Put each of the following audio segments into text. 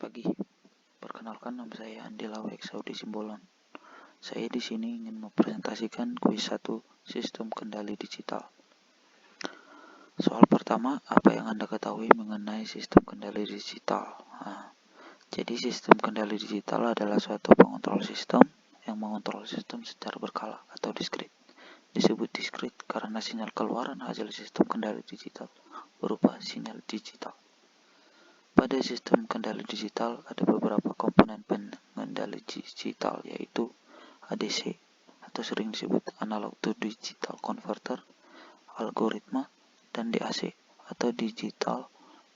pagi. Perkenalkan, nama saya Andi Lawek Saudi Simbolon. Saya di sini ingin mempresentasikan kuis 1 sistem kendali digital. Soal pertama, apa yang Anda ketahui mengenai sistem kendali digital? Jadi sistem kendali digital adalah suatu pengontrol sistem yang mengontrol sistem secara berkala atau diskrit. Disebut diskrit karena sinyal keluaran hasil sistem kendali digital berupa sinyal digital. Pada sistem kendali digital ada beberapa komponen pengendali digital, yaitu ADC atau sering disebut analog to digital converter, algoritma, dan DAC atau digital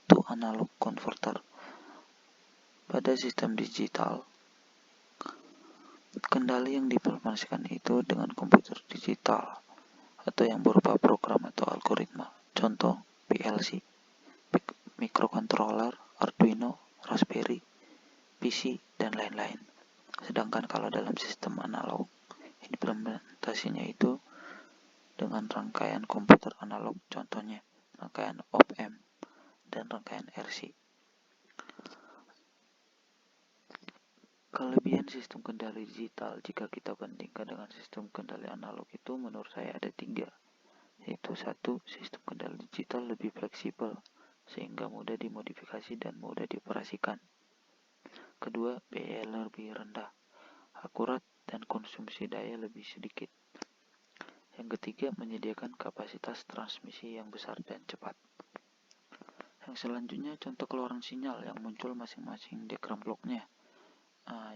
to analog converter. Pada sistem digital, kendali yang diimplementasikan itu dengan komputer digital atau yang berupa program atau algoritma. Contoh PLC, microcontroller, Arduino, Raspberry, PC, dan lain-lain. Sedangkan kalau dalam sistem analog, implementasinya itu dengan rangkaian komputer analog, contohnya rangkaian op-amp dan rangkaian RC. Kelebihan sistem kendali digital jika kita bandingkan dengan sistem kendali analog itu menurut saya ada 3, yaitu 1. Sistem kendali digital lebih fleksibel sehingga mudah dimodifikasi dan mudah dioperasikan. Kedua, biaya lebih rendah, akurat, dan konsumsi daya lebih sedikit. Yang ketiga, menyediakan kapasitas transmisi yang besar dan cepat. Yang selanjutnya, contoh keluaran sinyal yang muncul masing-masing diagram bloknya.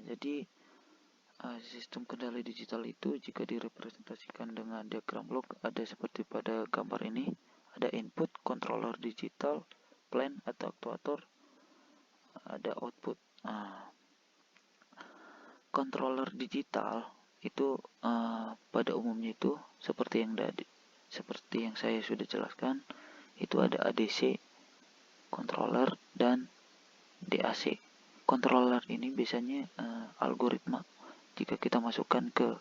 Jadi sistem kendali digital itu jika direpresentasikan dengan diagram blok ada seperti pada gambar ini, ada input, controller digital, plan atau aktuator, ada output. Controller digital itu pada umumnya itu seperti yang saya sudah jelaskan, itu ada ADC, controller, dan DAC. Controller ini biasanya algoritma. Jika kita masukkan ke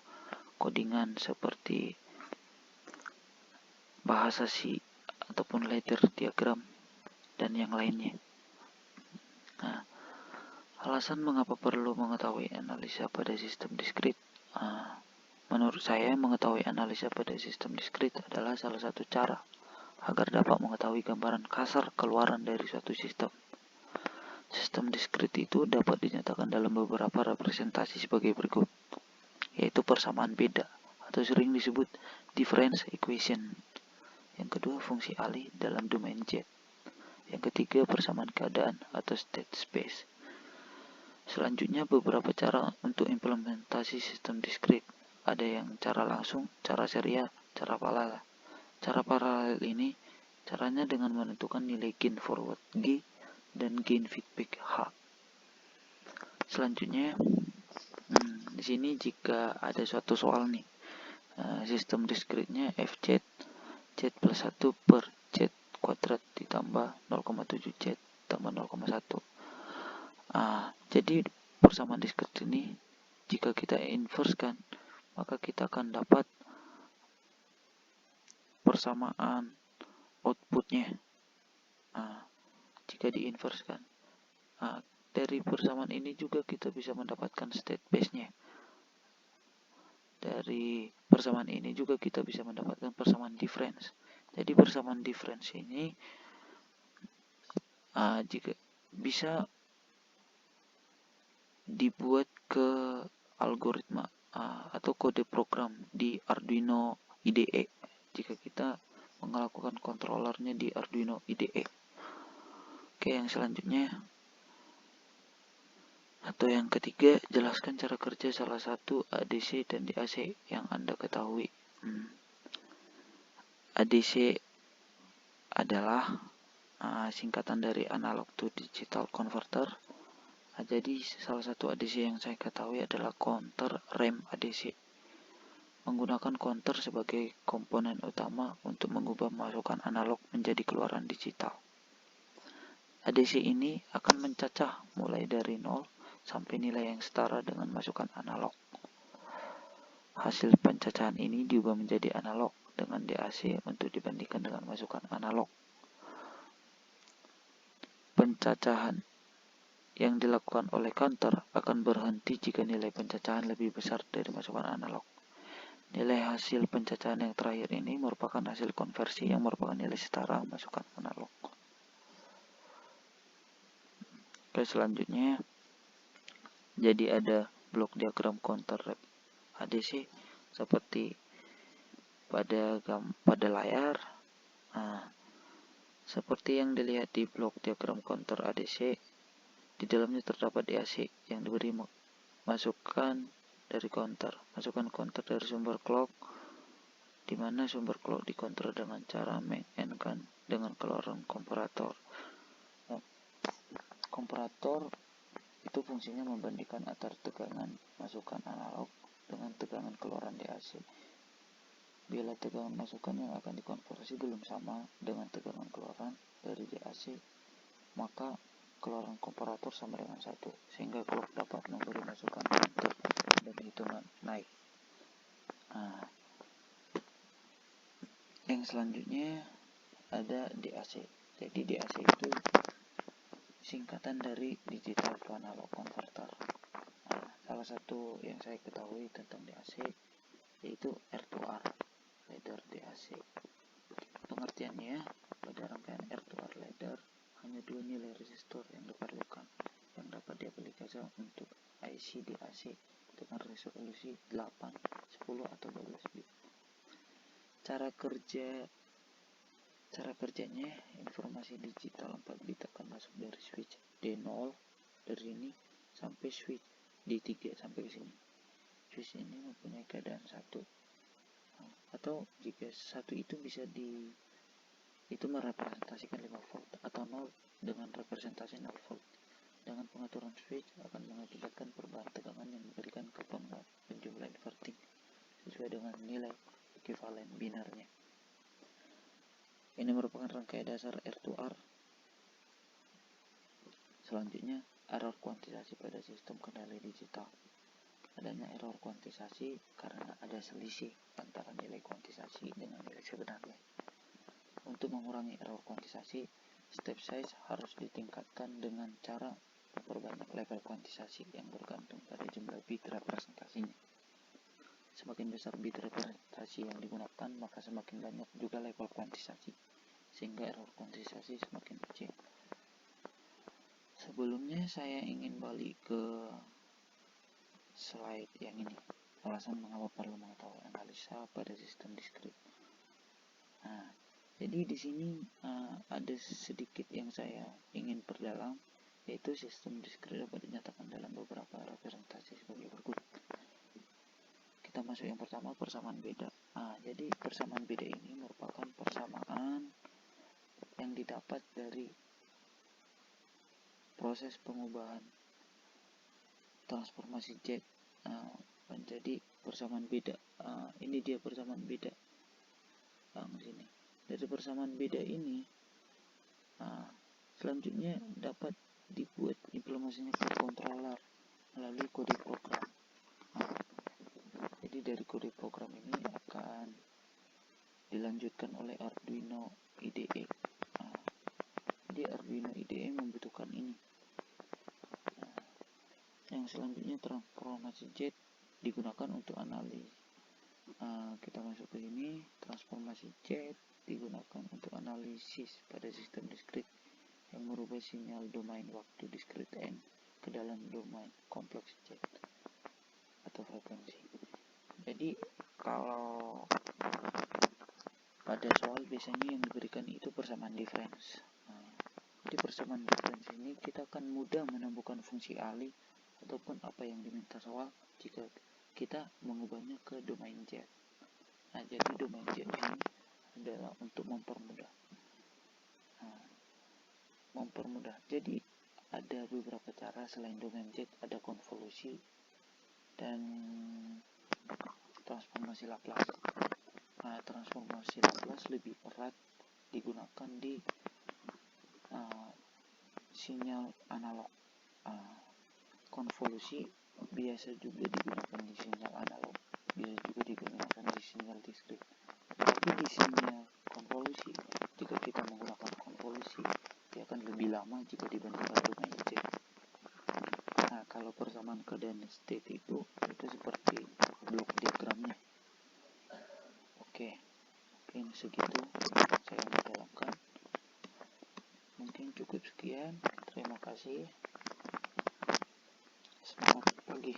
codingan seperti bahasa C ataupun ladder diagram dan yang lainnya. Alasan mengapa perlu mengetahui analisa pada sistem diskrit? Menurut saya, mengetahui analisa pada sistem diskrit adalah salah satu cara agar dapat mengetahui gambaran kasar keluaran dari suatu sistem. Sistem diskrit itu dapat dinyatakan dalam beberapa representasi sebagai berikut, yaitu persamaan beda atau sering disebut difference equation. Yang kedua, fungsi alih dalam domain Z. Yang ketiga, persamaan keadaan atau state space. Selanjutnya, beberapa cara untuk implementasi sistem diskrit. Ada yang cara langsung, cara serial, cara paralel. Cara paralel ini caranya dengan menentukan nilai gain forward G dan gain feedback H. Selanjutnya, di sini jika ada suatu soal nih, sistem diskritnya FZ, Z plus 1 per Z kuadrat ditambah 0,7 Z tambah 0,1. Jadi persamaan diskrit ini jika kita inversekan, maka kita akan dapat persamaan outputnya. Jika diinversekan, dari persamaan ini juga kita bisa mendapatkan state space-nya. Dari persamaan ini juga kita bisa mendapatkan persamaan difference. Jadi persamaan difference ini jika bisa dibuat ke algoritma atau kode program di Arduino IDE jika kita melakukan kontrolernya di Arduino IDE. Oke, yang selanjutnya atau yang ketiga, jelaskan cara kerja salah satu ADC dan DAC yang Anda ketahui. ADC adalah singkatan dari analog to digital converter. Jadi salah satu ADC yang saya ketahui adalah counter RAM ADC. Menggunakan counter sebagai komponen utama untuk mengubah masukan analog menjadi keluaran digital. ADC ini akan mencacah mulai dari 0 sampai nilai yang setara dengan masukan analog. Hasil pencacahan ini diubah menjadi analog dengan DAC untuk dibandingkan dengan masukan analog. Pencacahan yang dilakukan oleh counter akan berhenti jika nilai pencacahan lebih besar dari masukan analog. Nilai hasil pencacahan yang terakhir ini merupakan hasil konversi yang merupakan nilai setara masukan analog. Oke, selanjutnya jadi ada blok diagram counter ADC seperti pada layar. Nah, seperti yang dilihat di blok diagram counter ADC, di dalamnya terdapat DAC yang diberi masukan dari counter. Masukan counter dari sumber clock, di mana sumber clock dikontrol dengan cara meng-AND-kan dengan keluaran komparator. Komparator itu fungsinya membandingkan antara tegangan masukan analog dengan tegangan keluaran DAC. Bila tegangan masukan yang akan dikonversi belum sama dengan tegangan keluaran dari DAC, maka keluaran komparator sama dengan 1, sehingga clock dapat memberi masukan untuk dan hitungan naik. Nah, yang selanjutnya ada DAC. Jadi DAC itu singkatan dari digital to analog converter. Nah, salah satu yang saya ketahui tentang DAC yaitu R2R, ladder DAC. Pengertiannya, pada rangkaian R2R ladder hanya 2 nilai resistor yang diperlukan yang dapat diaplikasikan untuk IC DAC dengan resolusi 8, 10 atau 12 bit. Cara kerjanya, informasi digital 4 bit akan masuk dari switch D0 dari sini sampai switch D3 sampai ke sini. Switch ini mempunyai keadaan 1, atau jika 1 itu bisa itu merepresentasikan 5 volt atau 0 dengan representasi 0 volt. Dengan pengaturan switch akan mengakibatkan perubahan tegangan yang memberikan kepengaruhan jumlah inverting sesuai dengan nilai ekuivalen binarnya. Ini merupakan rangkaian dasar R2R. Selanjutnya, error kuantisasi pada sistem kendali digital. Adanya error kuantisasi karena ada selisih antara nilai kuantisasi dengan nilai sebenarnya. Untuk mengurangi error kuantisasi, step size harus ditingkatkan dengan cara memperbanyak level kuantisasi yang bergantung pada jumlah bit representasinya. Semakin besar bit representasi yang digunakan, maka semakin banyak juga level kuantisasi, sehingga error kuantisasi semakin kecil. Sebelumnya saya ingin balik ke slide yang ini, alasan mengapa perlu mengetahui analisa pada sistem diskrit. Nah, jadi di sini ada sedikit yang saya ingin perdalam, yaitu sistem diskrit dapat dinyatakan dalam beberapa representasi sebagai berikut. Kita masuk yang pertama, persamaan beda. Jadi persamaan beda ini merupakan persamaan yang didapat dari proses pengubahan transformasi Z menjadi persamaan beda. Ini dia persamaan beda. Sini. Dari persamaan beda ini, selanjutnya dapat dibuat implementasinya ke controller melalui kode program. Jadi dari kode program ini akan dilanjutkan oleh Arduino IDE. Jadi Arduino IDE membutuhkan ini. Yang selanjutnya transformasi Z digunakan untuk analis. Kita masuk ke sini, transformasi Z digunakan untuk analisis pada sistem diskrit yang merubah sinyal domain waktu diskrit N ke dalam domain kompleks Z atau frekuensi. Jadi kalau pada soal biasanya yang diberikan itu persamaan difference. Di persamaan difference ini kita akan mudah menemukan fungsi alih ataupun apa yang diminta soal jika kita mengubahnya ke domain Z. Jadi domain Z ini adalah untuk mempermudah. Jadi ada beberapa cara selain domain Z, ada konvolusi dan transformasi Laplace. Transformasi Laplace lebih erat digunakan di sinyal analog. Konvolusi biasa juga digunakan di sinyal analog, bisa juga digunakan di sinyal diskrit. Tapi di sinyal konvolusi, jika kita menggunakan konvolusi, dia akan lebih lama jika dibandingkan domain Z. Kalau persamaan keadaan state itu seperti blok diagramnya. Oke, mungkin segitu saya mendalamkan. Mungkin cukup sekian. Terima kasih. Selamat pagi.